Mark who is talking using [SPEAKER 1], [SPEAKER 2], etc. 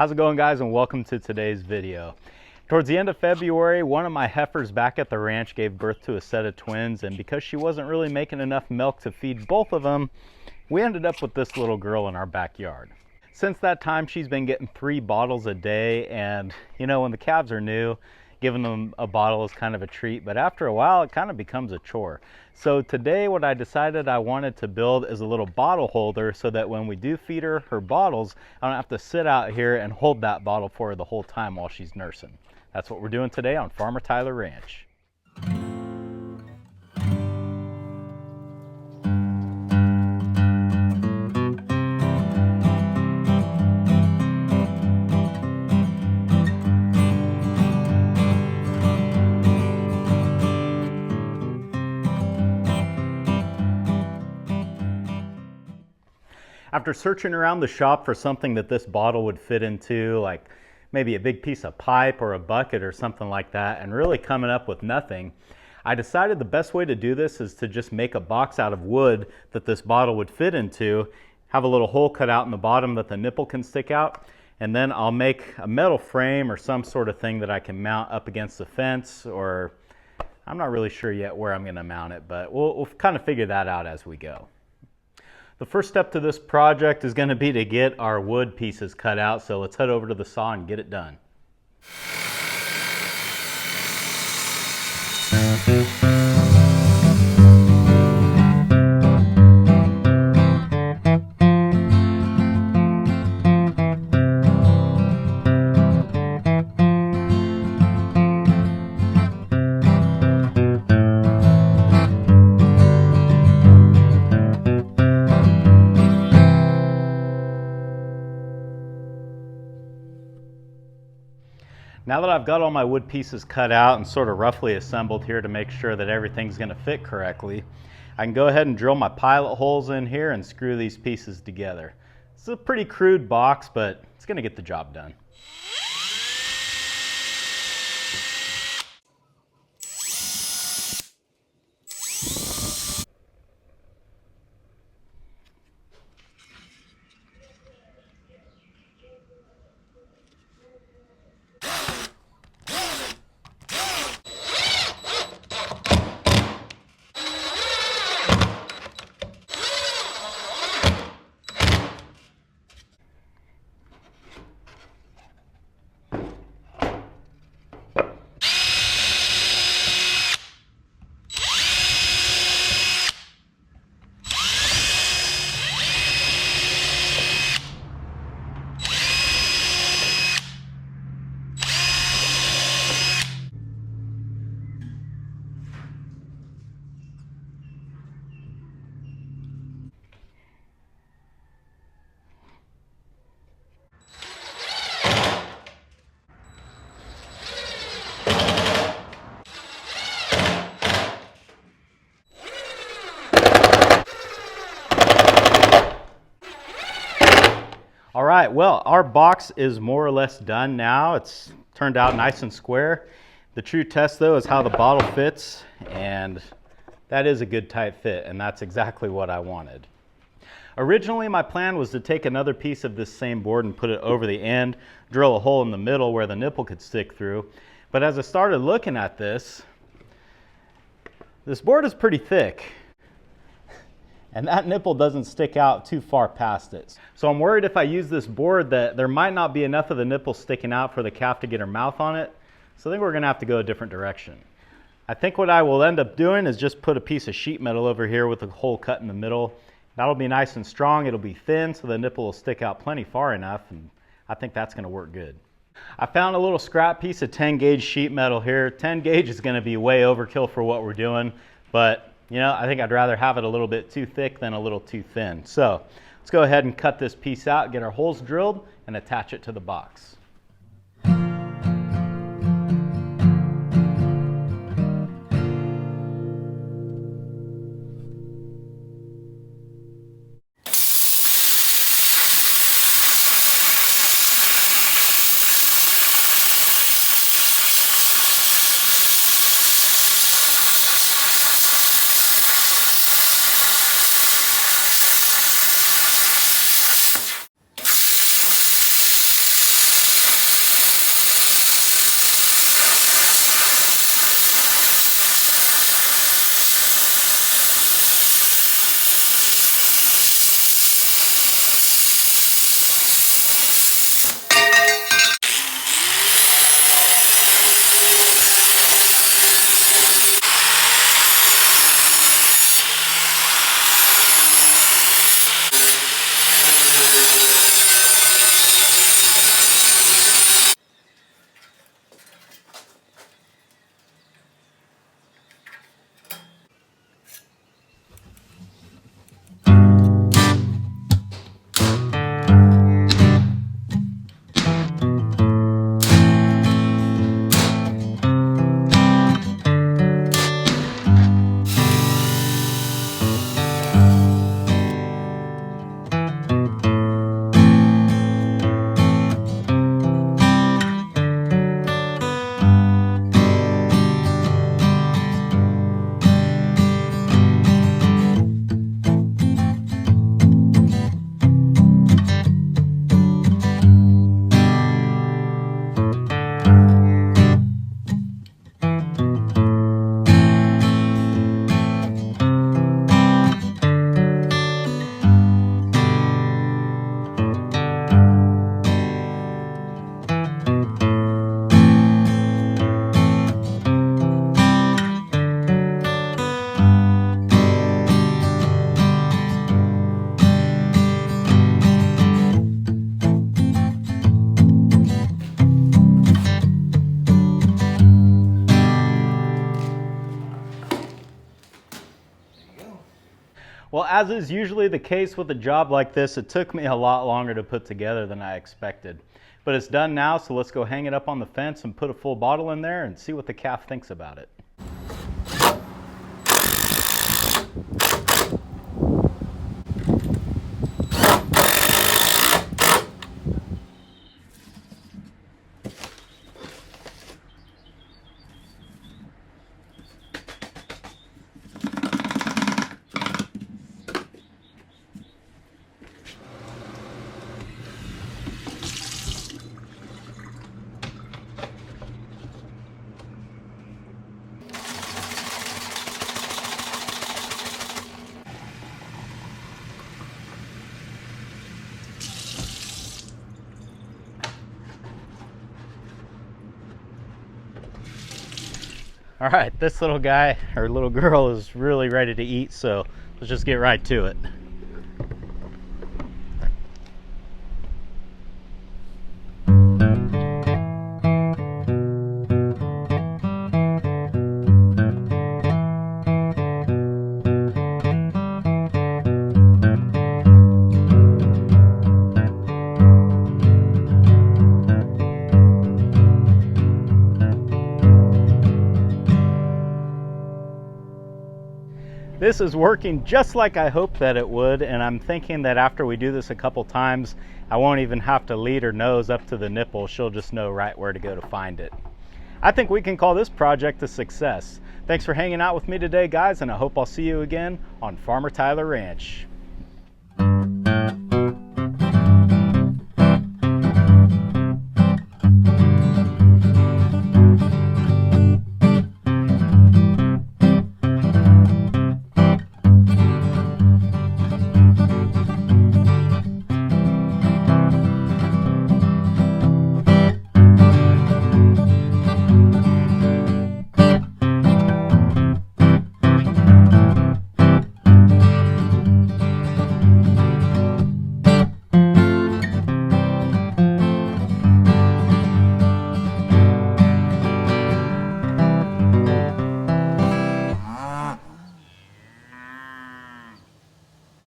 [SPEAKER 1] How's it going, guys, and welcome to today's video. Towards the end of February, one of my heifers back at the ranch gave birth to a set of twins, and because she wasn't really making enough milk to feed both of them, we ended up with this little girl in our backyard. Since that time, she's been getting 3 bottles a day, and you know, when the calves are new, giving them a bottle is kind of a treat, but after a while it kind of becomes a chore. So today what I decided I wanted to build is a little bottle holder so that when we do feed her bottles, I don't have to sit out here and hold that bottle for her the whole time while she's nursing. That's what we're doing today on Farmer Tyler Ranch. After searching around the shop for something that this bottle would fit into, like maybe a big piece of pipe or a bucket or something like that, and really coming up with nothing, I decided the best way to do this is to just make a box out of wood that this bottle would fit into, have a little hole cut out in the bottom that the nipple can stick out, and then I'll make a metal frame or some sort of thing that I can mount up against the fence, or I'm not really sure yet where I'm going to mount it, but we'll kind of figure that out as we go. The first step to this project is going to be to get our wood pieces cut out, so let's head over to the saw and get it done. Now that I've got all my wood pieces cut out and sort of roughly assembled here to make sure that everything's going to fit correctly, I can go ahead and drill my pilot holes in here and screw these pieces together. It's a pretty crude box, but it's going to get the job done. All right, well, our box is more or less done now. It's turned out nice and square. The true test, though, is how the bottle fits, and that is a good tight fit, and that's exactly what I wanted. Originally, my plan was to take another piece of this same board and put it over the end, drill a hole in the middle where the nipple could stick through. But as I started looking at this board is pretty thick, and that nipple doesn't stick out too far past it. So I'm worried if I use this board that there might not be enough of the nipple sticking out for the calf to get her mouth on it. So I think we're gonna have to go a different direction. I think what I will end up doing is just put a piece of sheet metal over here with a hole cut in the middle. That'll be nice and strong, it'll be thin, so the nipple will stick out plenty far enough, and I think that's gonna work good. I found a little scrap piece of 10 gauge sheet metal here. 10 gauge is gonna be way overkill for what we're doing, but you know, I think I'd rather have it a little bit too thick than a little too thin. So let's go ahead and cut this piece out, get our holes drilled, and attach it to the box. Well, as is usually the case with a job like this, it took me a lot longer to put together than I expected. But it's done now, so let's go hang it up on the fence and put a full bottle in there and see what the calf thinks about it. All right, this little guy or little girl is really ready to eat, so let's just get right to it. This is working just like I hoped that it would, and I'm thinking that after we do this a couple times, I won't even have to lead her nose up to the nipple. She'll just know right where to go to find it. I think we can call this project a success. Thanks for hanging out with me today, guys, and I hope I'll see you again on Farmer Tyler Ranch.